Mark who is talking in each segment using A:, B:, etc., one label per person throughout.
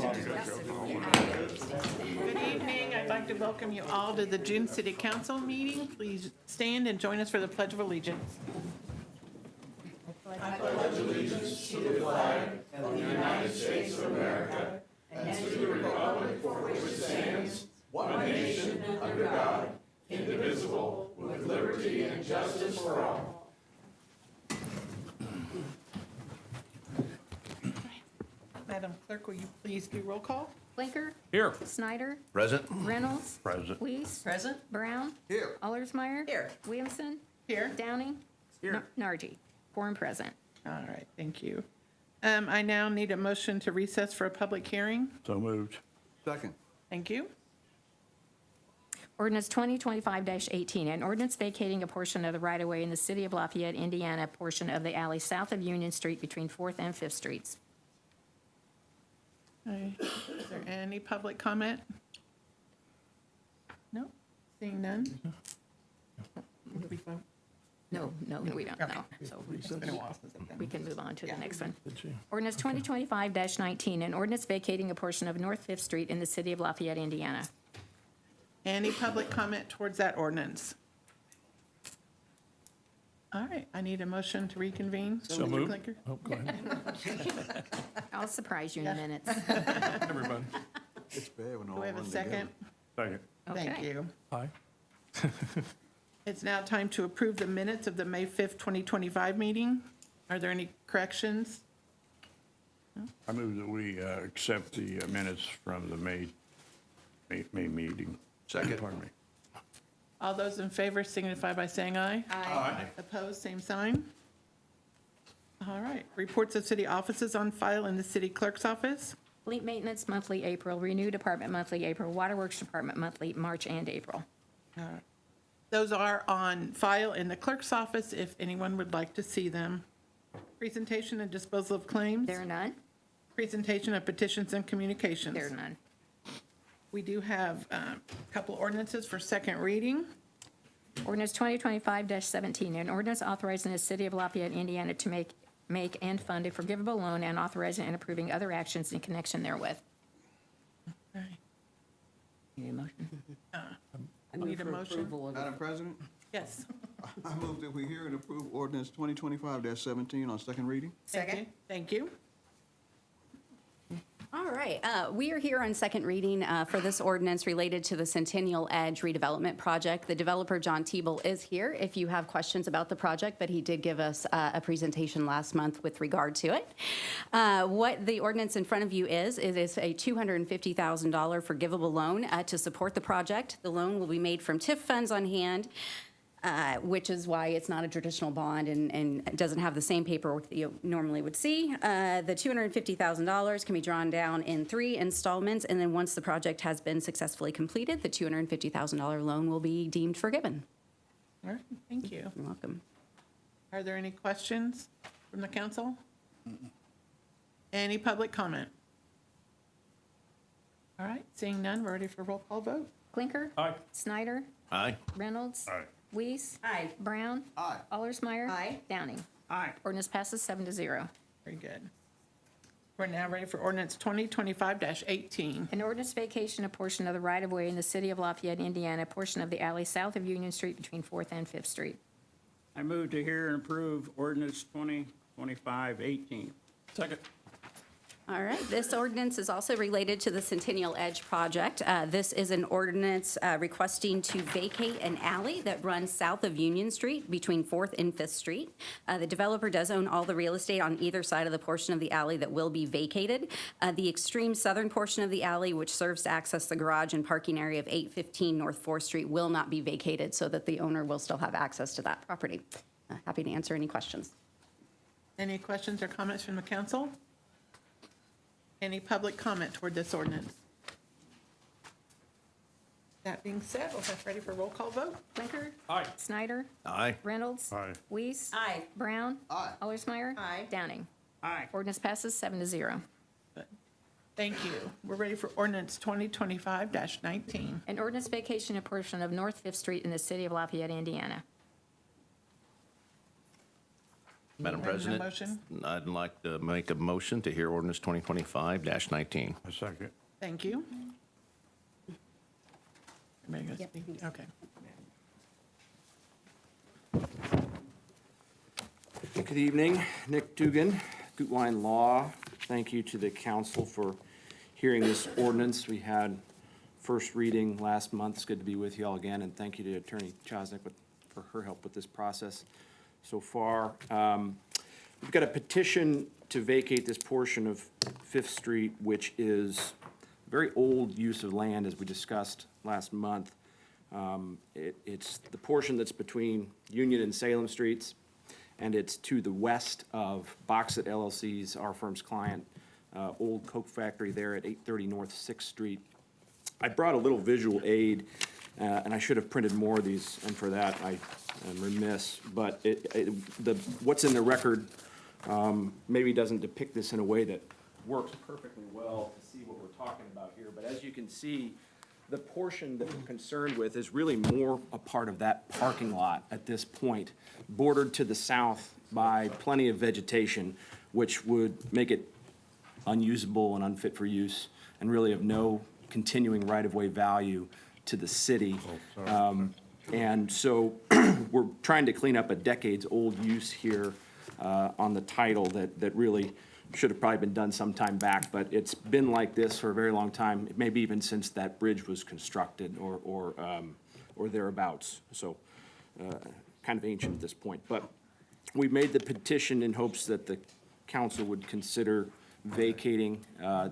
A: Good evening. I'd like to welcome you all to the June City Council meeting. Please stand and join us for the Pledge of Allegiance. Madam Clerk, will you please do roll call?
B: Blinker.
C: Here.
B: Snyder.
D: Present.
B: Reynolds.
C: Present.
B: Weiss.
E: Present.
B: Brown.
D: Here.
B: Allersmeyer.
E: Here.
B: Williamson.
A: Here.
B: Downing.
C: Here.
B: Nargi. Quorum present.
A: All right, thank you. I now need a motion to recess for a public hearing.
C: So moved.
D: Second.
A: Thank you.
B: Ordinance 2025-18, an ordinance vacating a portion of the right-of-way in the city of Lafayette, Indiana, portion of the alley south of Union Street between 4th and 5th Streets.
A: Okay. Is there any public comment? No? Seeing none? Would we vote?
B: No, we don't know. So
A: It's been a while since I've done
B: we can move on to the next one.
C: Did you?
B: Ordinance 2025-19, an ordinance vacating a portion of North 5th Street in the city of Lafayette, Indiana.
A: Any public comment towards that ordinance? All right, I need a motion to reconvene.
C: So
A: Mr.
C: moved.
A: Clinker?
C: Oh, go ahead.
B: I'll surprise you in a minute.
C: Everybody.
D: It's bad when all
A: Do we have a
D: run
A: second?
C: Second.
A: Thank
B: Okay.
A: you.
C: Aye.
A: It's now time to approve the minutes of the May 5th, 2025 meeting. Are there any corrections?
C: I move that we accept the minutes from the May meeting.
D: Second.
C: Pardon me.
A: All those in favor signify by saying aye.
C: Aye.
A: Opposed, same sign. All right, reports of city offices on file in the city clerk's office.
B: Fleet maintenance, monthly April. Renew department, monthly April. Waterworks department, monthly March and April.
A: Those are on file in the clerk's office if anyone would like to see them. Presentation and disposal of claims.
B: There are none?
A: Presentation of petitions and communications.
B: There are none.
A: We do have a couple ordinances for second reading.
B: Ordinance 2025-17, an ordinance authorizing the city of Lafayette, Indiana to make and fund a forgivable loan and authorizing and approving other actions in connection therewith.
A: Okay.
B: Need a motion?
E: I
A: Need
E: move
A: a
E: for
A: motion?
E: approval of
D: Madam President,
A: Yes.
D: I move that we hear and approve ordinance 2025-17 on second reading.
A: Second. Thank you.
F: All right, we are here on second reading for this ordinance related to the Centennial Edge redevelopment project. The developer, John Teeble, is here if you have questions about the project, but he did give us a presentation last month with regard to it. What the ordinance in front of you is a $250,000 forgivable loan to support the project. The loan will be made from TIF funds on hand, which is why it's not a traditional bond and doesn't have the same paperwork that you normally would see. The $250,000 can be drawn down in 3 installments, and then once the project has been successfully completed, the $250,000 loan will be deemed forgiven.
A: All right, thank you.
F: You're welcome.
A: Are there any questions from the council? Any public comment? All right, seeing none, we're ready for roll call vote.
B: Clinker?
C: Aye.
B: Snyder?
D: Aye.
B: Reynolds?
C: Aye.
B: Weiss?
E: Aye.
B: Brown?
D: Aye.
B: Allersmeyer?
E: Aye.
B: Downing?
A: Aye.
B: Ordinance passes 7-0.
A: Very good. We're now ready for ordinance 2025-18.
B: An ordinance vacation a portion of the right-of-way in the city of Lafayette, Indiana, portion of the alley south of Union Street between 4th and 5th Street.
G: I move to hear and approve ordinance 2025-18.
C: Second.
F: All right, this ordinance is also related to the Centennial Edge project. This is an ordinance requesting to vacate an alley that runs south of Union Street between 4th and 5th Street. The developer does own all the real estate on either side of the portion of the alley that will be vacated. The extreme southern portion of the alley, which serves to access the garage and parking area of 815 North 4th Street, will not be vacated so that the owner will still have access to that property. Happy to answer any questions.
A: Any questions or comments from the council? Any public comment toward this ordinance? That being said, we'll have ready for roll call vote.
B: Clinker?
C: Aye.
B: Snyder?
D: Aye.
B: Reynolds?
C: Aye.
B: Weiss?
E: Aye.
B: Brown?
D: Aye.
B: Allersmeyer?
E: Aye.
B: Downing?
G: Aye.
B: Ordinance passes 7-0.
A: Thank you. We're ready for ordinance 2025-19.
B: An ordinance vacation a portion of North 5th Street in the city of Lafayette, Indiana.
E: Madam
A: Making a
E: President,
A: motion?
E: I'd like to make a motion to hear ordinance 2025-19.
C: A second.
A: Thank you. Everybody gonna speak? Okay.
H: Good evening, Nick Dugan, Gutwein Law. Thank you to the council for hearing this ordinance. We had first reading last month. It's good to be with you all again, and thank you to Attorney Chosnick for her help with this process so far. We've got a petition to vacate this portion of Fifth Street, which is very old use of land, as we discussed last month. It's the portion that's between Union and Salem Streets, and it's to the west of Boxit LLC's, our firm's client, old Coke factory there at 830 North 6th Street. I brought a little visual aid, and I should have printed more of these, and for that I am remiss. But what's in the record maybe doesn't depict this in a way that works perfectly well to see what we're talking about here. But as you can see, the portion that we're concerned with is really more a part of that parking lot at this point, bordered to the south by plenty of vegetation, which would make it unusable and unfit for use, and really of no continuing right-of-way value to the city. And so we're trying to clean up a decades-old use here on the title that really should have probably been done some time back, but it's been like this for a very long time, maybe even since that bridge was constructed or thereabouts. So kind of ancient at this point. But we made the petition in hopes that the council would consider vacating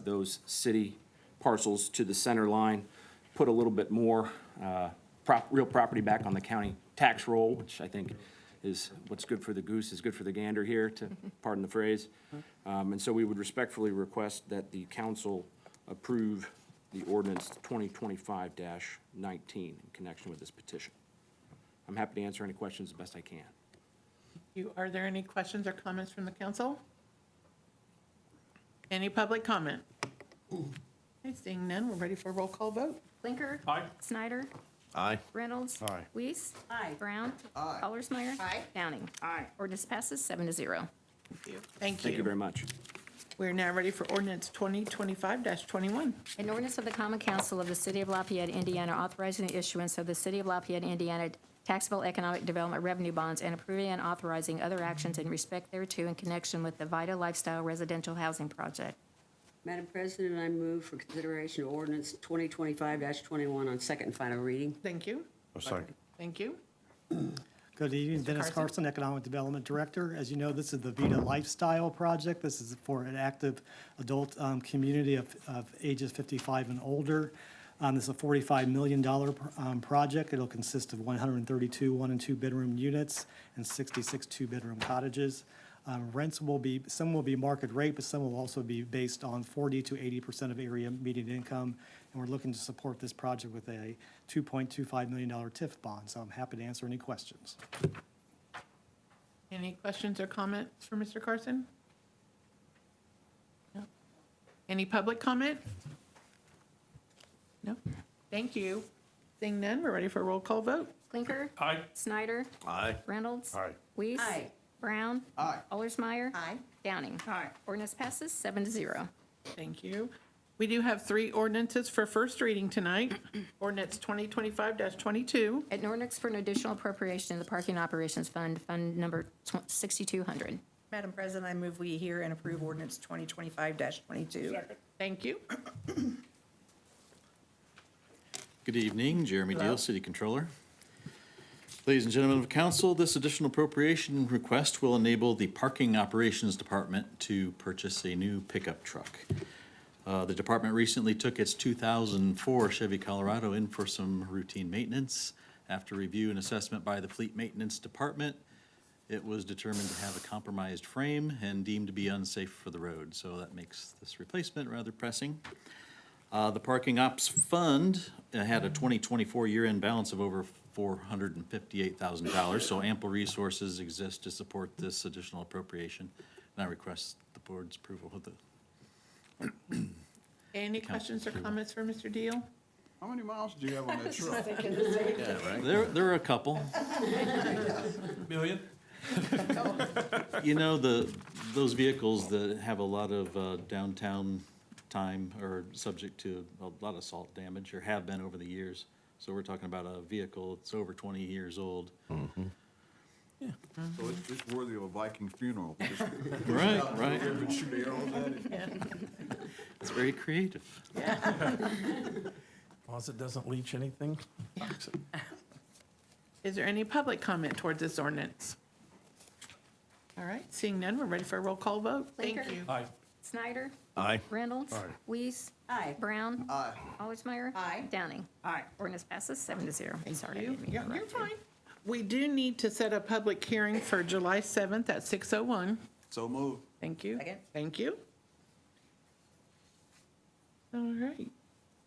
H: those city parcels to the center line, put a little bit more real property back on the county tax roll, which I think is what's good for the goose is good for the gander here, to pardon the phrase. And so we would respectfully request that the council approve the ordinance 2025-19 in connection with this petition. I'm happy to answer any questions the best I can.
A: Are there any questions or comments from the council? Any public comment? Okay, seeing none, we're ready for a roll call vote.
B: Blinker.
C: Aye.
B: Snyder.
E: Aye.
B: Reynolds.
C: Aye.
B: Weiss.
F: Aye.
B: Brown.
D: Aye.
B: Allersmeyer.
F: Aye.
B: Downing.
G: Aye.
B: Ordinance passes 7-0.
A: Thank
H: Thank you very much.
A: We're now ready for ordinance 2025-21.
B: An ordinance of the Common Council of the City of Lafayette, Indiana, authorizing the issuance of the City of Lafayette, Indiana taxable economic development revenue bonds and approving and authorizing other actions in respect thereto in connection with the Vita Lifestyle Residential Housing Project.
I: Madam President, I move for consideration of ordinance 2025-21 on second and final reading.
A: Thank you.
C: A second.
A: Thank you.
J: Good evening, Dennis
A: Carson.
J: Carson, Economic Development Director. As you know, this is the Vita Lifestyle Project. This is for an active adult community of ages 55 and older. This is a $45 million project. It'll consist of 132 one- and two-bedroom units and 66 two-bedroom cottages. Rents will be, some will be market rate, but some will also be based on 40 to 80% of area median income. And we're looking to support this project with a $2.25 million TIF bond. So I'm happy to answer any questions.
A: Any questions or comments for Mr. Carson? No. Any public comment? No. Thank you. Seeing none, we're ready for a roll call vote.
B: Blinker.
C: Aye.
B: Snyder.
E: Aye.
B: Reynolds.
C: Aye.
B: Weiss.
F: Aye.
B: Brown.
D: Aye.
B: Allersmeyer.
F: Aye.
B: Downing.
G: Aye.
B: Ordinance passes 7-0.
A: Thank you. We do have three ordinances for first reading tonight. Ordinance 2025-22.
B: An ordinance for an additional appropriation in the Parking Operations Fund, Fund Number 6200.
K: Madam President, I move we hear and approve ordinance 2025-22.
A: Thank you.
L: Good evening, Jeremy Deal, City Controller. Ladies and gentlemen of council, this additional appropriation request will enable the Parking Operations Department to purchase a new pickup truck. The department recently took its 2004 Chevy Colorado in for some routine maintenance. After review and assessment by the Fleet Maintenance Department, it was determined to have a compromised frame and deemed to be unsafe for the road, so that makes this replacement rather pressing. The Parking Ops Fund had a 2024 year-end balance of over $458,000, so ample resources exist to support this additional appropriation. And I request the board's approval of the.
A: Any questions or comments for Mr. Deal?
D: How many miles do you have on that truck?
L: There are a couple.
C: Million?
L: You know, those vehicles that have a lot of downtown time are subject to a lot of salt damage, or have been over the years. So we're talking about a vehicle that's over 20 years old.
D: So it's worthy of a Viking funeral.
L: Right, right.
D: Shoot arrows at it.
L: It's very creative.
M: As long as it doesn't leach anything.
A: Is there any public comment towards this ordinance? All right, seeing none, we're ready for a roll call vote. Thank
B: Blinker?
A: you.
M: Aye.
B: Snyder?
E: Aye.
B: Reynolds?
C: Aye.
B: Weiss?
I: Aye.
B: Brown?
D: Aye.
B: Allersmeyer?
K: Aye.
B: Downing?
G: Aye.
B: Ordinance passes 7-0. Sorry, I
A: You-
B: didn't mean to
A: yeah, You're
B: correct you.
A: fine. We do need to set a public hearing for July 7th at 6:01.
D: So moved.
A: Thank you.
K: Second.
A: Thank you. All right.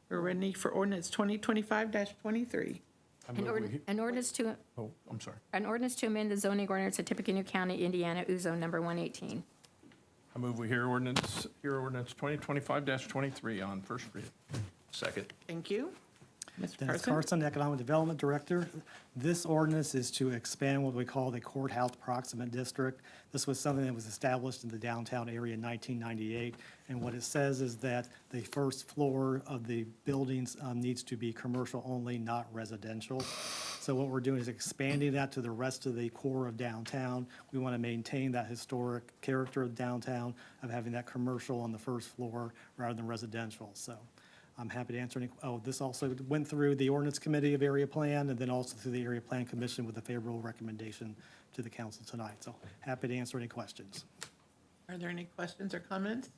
A: We're ready for ordinance 2025-23.
M: I move we-
B: An ordinance to,
M: Oh, I'm sorry.
B: an ordinance to amend the zoning ordinance of Tippecanoe County, Indiana, Uzo number 118.
M: I move we hear ordinance 2025-23 on first reading.
E: Second.
A: Thank you. Mr.
J: Dennis
A: Carson?
J: Carson, Economic Development Director. This ordinance is to expand what we call the courthouse proximate district. This was something that was established in the downtown area in 1998. And what it says is that the first floor of the buildings needs to be commercial only, not residential. So what we're doing is expanding that to the rest of the core of downtown. We want to maintain that historic character of downtown, of having that commercial on the first floor rather than residential. So I'm happy to answer any, this also went through the ordinance committee of area plan and then also through the area plan commission with a favorable recommendation to the council tonight. So happy to answer any questions.
A: Are there any questions or comments?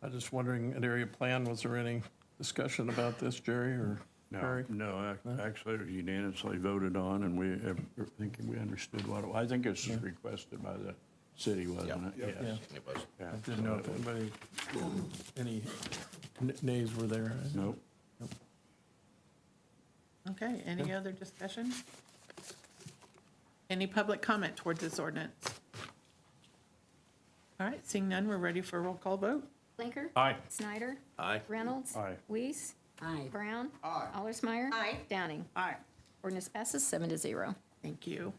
M: I'm just wondering, at area plan, was there any discussion about this, Jerry or
C: No,
M: Barry?
C: no, actually, it was unanimously voted on, and we, I think we understood what it was. I think it's requested by the city, wasn't it?
M: Yeah.
C: Yes.
E: It was.
C: Yeah,
M: I didn't know if
C: so it was-
M: anybody, any nays were there.
C: Nope.
A: Okay, any other discussion? Any public comment towards this ordinance? All right, seeing none, we're ready for a roll call vote.
B: Blinker?
M: Aye.
B: Snyder?
E: Aye.
B: Reynolds?
C: Aye.
B: Weiss?
I: Aye.
B: Brown?
D: Aye.
B: Allersmeyer?
K: Aye.
B: Downing?
G: Aye.
B: Ordinance passes 7-0.
A: Thank you.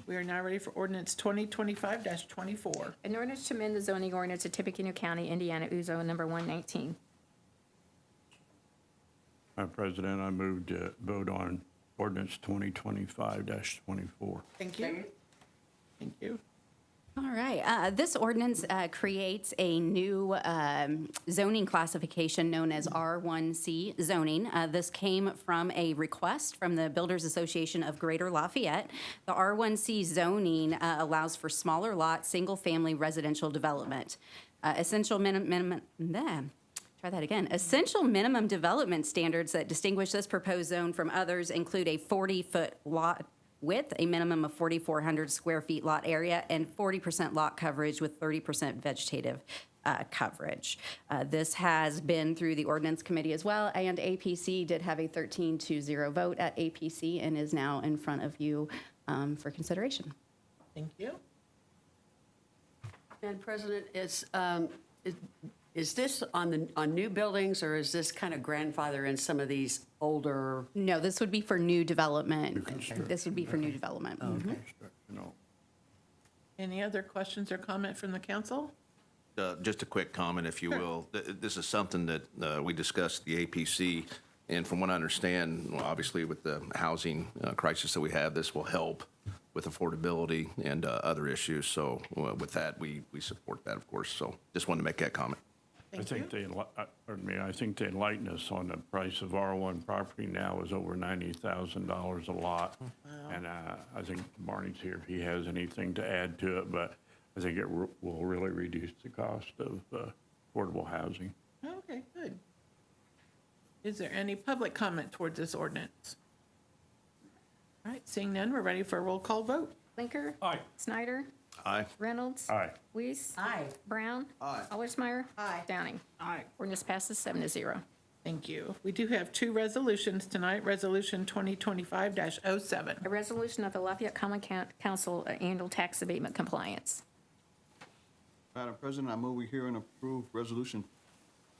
A: We are now ready for ordinance 2025-24.
B: An ordinance to amend the zoning ordinance of Tippecanoe County, Indiana, Uzo number 119.
C: Madam President, I move to vote on ordinance 2025-24.
A: Thank you. Thank you.
F: All right, this ordinance creates a new zoning classification known as R1C zoning. This came from a request from the Builders Association of Greater Lafayette. The R1C zoning allows for smaller lot, single-family residential development. Essential minimum development standards that distinguish this proposed zone from others include a 40-foot lot width, a minimum of 4,400 square feet lot area, and 40% lot coverage with 30% vegetative coverage. This has been through the ordinance committee as well, and APC did have a 13-0 vote at APC and is now in front of you for consideration.
A: Thank you.
I: Madam President, is this on new buildings, or is this kind of grandfather in some of these older?
F: No, this would be for new development.
C: construction.
F: This would be for new development.
C: No.
A: Any other questions or comment from the council?
E: Just a quick comment, if you will. This is something that we discussed at the APC, and from what I understand, well, obviously with the housing crisis that we have, this will help with affordability and other issues. So with that, we support that, of course. So just wanted to make that comment.
C: I think I think they enlightened us on the price of R1 property now is over $90,000 a lot. And I think Barney's here if he has anything to add to it, but I think it will really reduce the cost of affordable housing.
A: Okay, good. Is there any public comment towards this ordinance? All right, seeing none, we're ready for a roll call vote.
B: Blinker?
M: Aye.
B: Snyder?
E: Aye.
B: Reynolds?
C: Aye.
B: Weiss?
I: Aye.
B: Brown?
D: Aye.
B: Allersmeyer?
K: Aye.
B: Downing?
G: Aye.
B: Ordinance passes 7-0.
A: Thank you. We do have two resolutions tonight. Resolution 2025-07.
B: A resolution of the Lafayette Common Council annual tax abatement compliance.
D: Madam President, I move we hear and approve resolution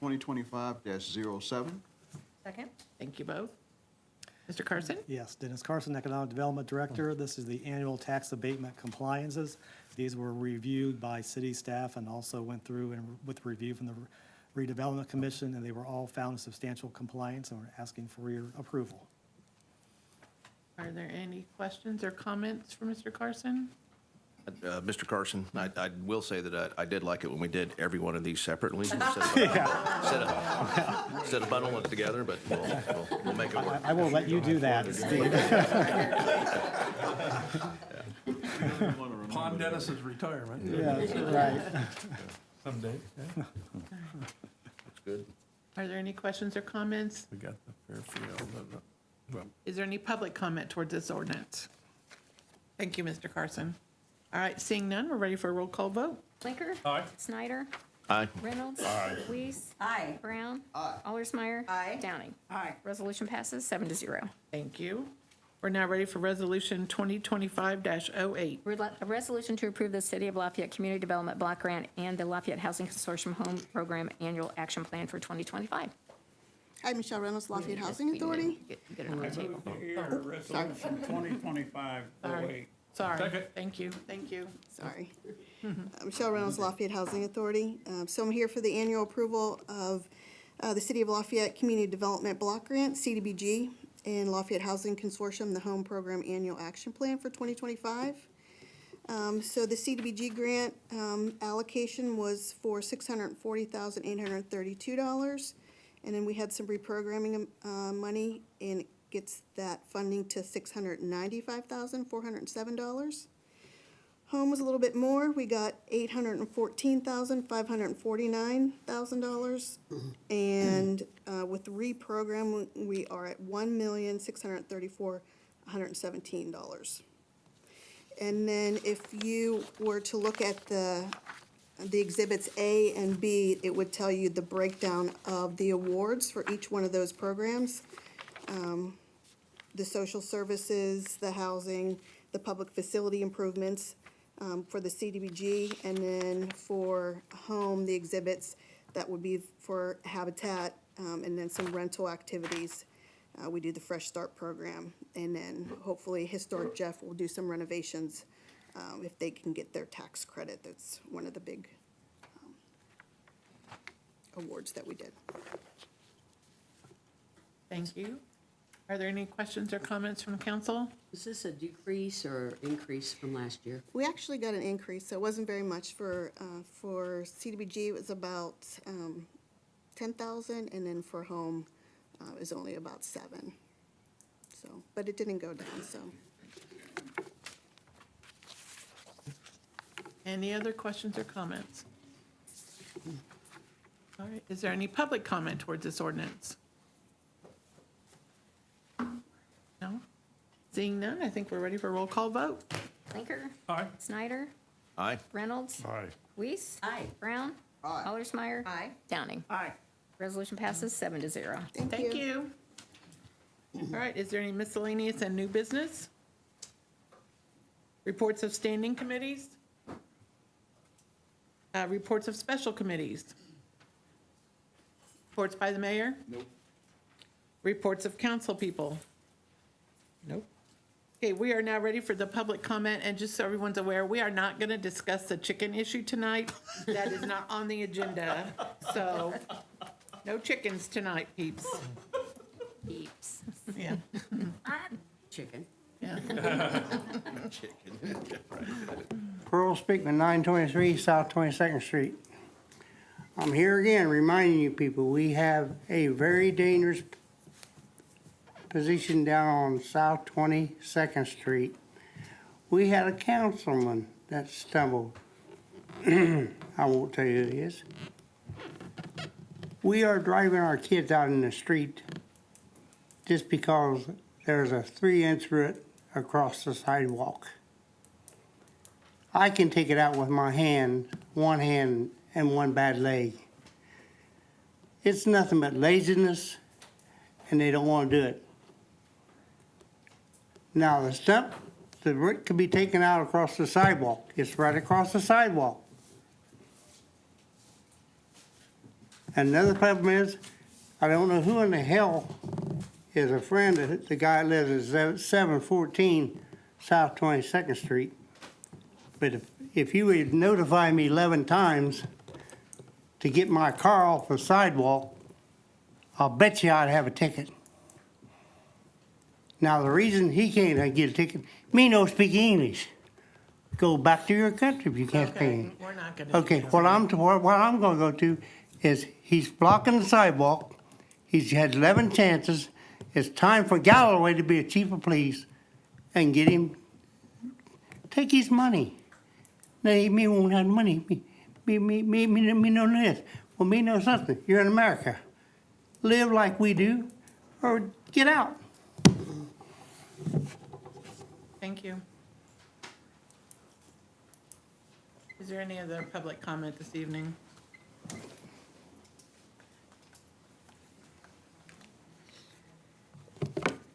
D: 2025-07.
K: Second.
A: Thank you both. Mr. Carson?
J: Yes, Dennis Carson, Economic Development Director. This is the annual tax abatement compliances. These were reviewed by city staff and also went through and with review from the Redevelopment Commission, and they were all found in substantial compliance, and we're asking for your approval.
A: Are there any questions or comments for Mr. Carson?
E: Mr. Carson, I will say that I did like it when we did every one of these separately instead of bundling it together, but we'll make it work.
J: I will let you do that, Steve.
M: Upon Dennis's retirement.
J: Yeah, right.
M: Someday, yeah.
E: That's good.
A: Are there any questions or comments?
M: We got the Fairfield, well,
A: Is there any public comment towards this ordinance? Thank you, Mr. Carson. All right, seeing none, we're ready for a roll call vote.
B: Blinker.
M: Aye.
B: Snyder.
E: Aye.
B: Reynolds. Weiss.
I: Aye.
B: Brown. Allersmeyer.
K: Aye.
B: Downing.
K: Aye.
B: Resolution passes 7-0.
A: Thank you. We're now ready for Resolution 2025-08.
B: A resolution to approve the City of Lafayette Community Development Block Grant and the Lafayette Housing Consortium Home Program Annual Action Plan for 2025.
N: Hi, Michelle Reynolds, Lafayette Housing Authority.
B: Get it on the table.
G: Here, resolution 2025-08.
A: Sorry,
M: Second.
A: thank you, thank you.
N: Sorry. Michelle Reynolds, Lafayette Housing Authority. So I'm here for the annual approval of the City of Lafayette Community Development Block Grant, CDBG, and Lafayette Housing Consortium, the Home Program Annual Action Plan for 2025. So the CDBG grant allocation was for $640,832. And then we had some reprogramming money, and it gets that funding to $695,407. Home was a little bit more. We got $814,549,000. And with the reprogram, we are at $1,634,117. And then if you were to look at the exhibits A and B, it would tell you the breakdown of the awards for each one of those programs. The social services, the housing, the public facility improvements for the CDBG, and then for home, the exhibits, that would be for Habitat, and then some rental activities. We do the Fresh Start program, and then hopefully Historic Jeff will do some renovations if they can get their tax credit. That's one of the big awards that we did.
A: Thank you. Are there any questions or comments from council?
I: Is this a decrease or increase from last year?
N: We actually got an increase, so it wasn't very much for CDBG. It was about 10,000, and then for home, it was only about 7. So, but it didn't go down, so.
A: Any other questions or comments? All right, is there any public comment towards this ordinance? No? Seeing none, I think we're ready for a roll call vote.
B: Blinker.
M: Aye.
B: Snyder.
E: Aye.
B: Reynolds.
C: Aye.
B: Weiss.
I: Aye.
B: Brown. Allersmeyer.
K: Aye.
B: Downing.
G: Aye.
B: Resolution passes 7-0.
A: Thank you. All right, is there any miscellaneous and new business? Reports of standing committees? Reports of special committees? Reports by the mayor? Nope. Reports of council people? Nope. Okay, we are now ready for the public comment, and just so everyone's aware, we are not going to discuss the chicken issue tonight. That is not on the agenda, so no chickens tonight, peeps.
B: Peeps.
A: Yeah,
I: Chicken.
A: yeah.
O: Pearl Speakman, 923 South 22nd Street. I'm here again reminding you people, we have a very dangerous position down on South 22nd Street. We had a councilman that stumbled. I won't tell you who it is. We are driving our kids out in the street just because there's a 3-inch root across the sidewalk. I can take it out with my hand, one hand and one bad leg. It's nothing but laziness, and they don't want to do it. Now, the stump, the root could be taken out across the sidewalk. It's right across the sidewalk. Another problem is, I don't know who in the hell is a friend of the guy that lives at 714 South 22nd Street. But if you would notify me 11 times to get my car off the sidewalk, I'll bet you I'd have a ticket. Now, the reason he can't get a ticket, me no speak English. Go back to your country if you can't speak
A: Okay,
O: English.
A: we're not gonna.
O: Okay, what I'm gonna go to is he's blocking the sidewalk. He's had 11 chances. It's time for Galloway to be a chief of police and get him, take his money. Now, me won't have money. Me know this. Well, me know something. You're in America. Live like we do or get out.
A: Thank you. Is there any other public comment this evening?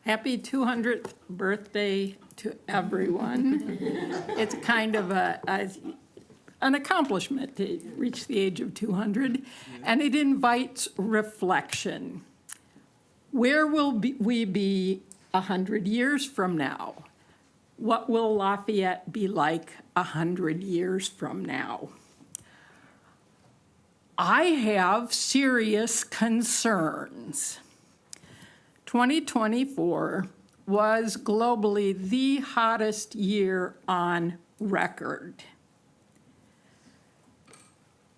P: Happy 200th birthday to everyone. It's kind of an accomplishment to reach the age of 200, and it invites reflection. Where will we be 100 years from now? What will Lafayette be like 100 years from now? I have serious concerns. 2024 was globally the hottest year on record.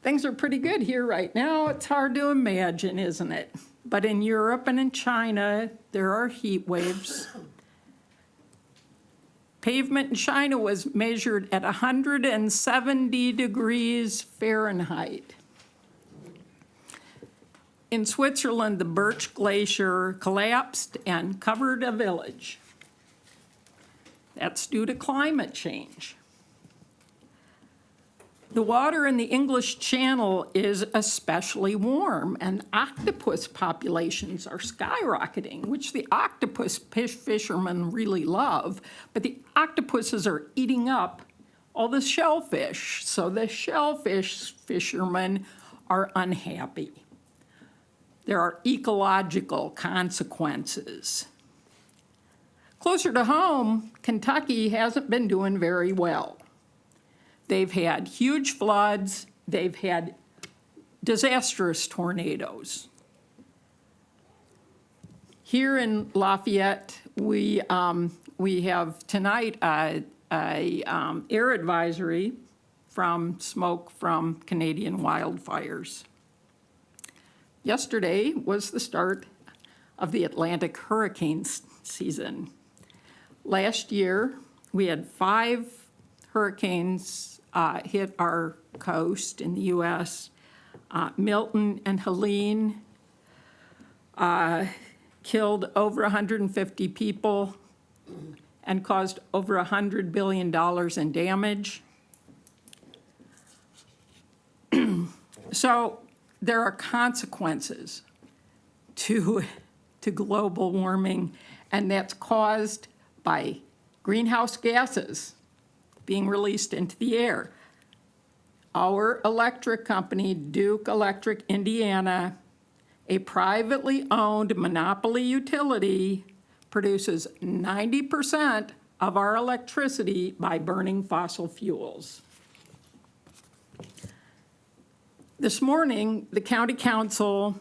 P: Things are pretty good here right now. It's hard to imagine, isn't it? But in Europe and in China, there are heat waves. Pavement in China was measured at 170 degrees Fahrenheit. In Switzerland, the Birch Glacier collapsed and covered a village. That's due to climate change. The water in the English Channel is especially warm, and octopus populations are skyrocketing, which the octopus fishermen really love, but the octopuses are eating up all the shellfish, so the shellfish fishermen are unhappy. There are ecological consequences. Closer to home, Kentucky hasn't been doing very well. They've had huge floods. They've had disastrous tornadoes. Here in Lafayette, we have tonight a air advisory from smoke from Canadian wildfires. Yesterday was the start of the Atlantic hurricane season. Last year, we had 5 hurricanes hit our coast in the U.S. Milton and Helene killed over 150 people and caused over $100 billion in damage. So there are consequences to global warming, and that's caused by greenhouse gases being released into the air. Our electric company, Duke Electric Indiana, a privately owned monopoly utility, produces 90% of our electricity by burning fossil fuels. This morning, the county council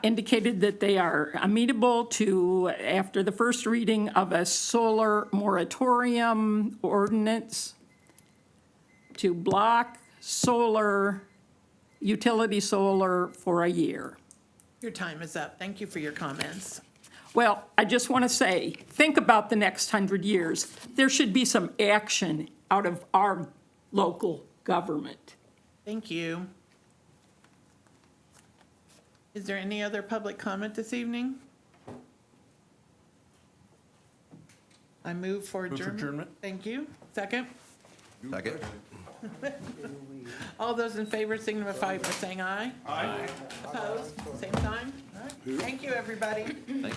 P: indicated that they are amenable to, after the first reading of a solar moratorium ordinance, to block solar, utility solar for a year.
A: Your time is up. Thank you for your comments.
P: Well, I just want to say, think about the next 100 years. There should be some action out of our local government.
A: Thank you. Is there any other public comment this evening? I move for adjournment. Thank you. Second?
E: Second.
A: All those in favor signify by saying aye. Aye. Opposed? Same sign? All right. Thank you, everybody.
E: Thank you.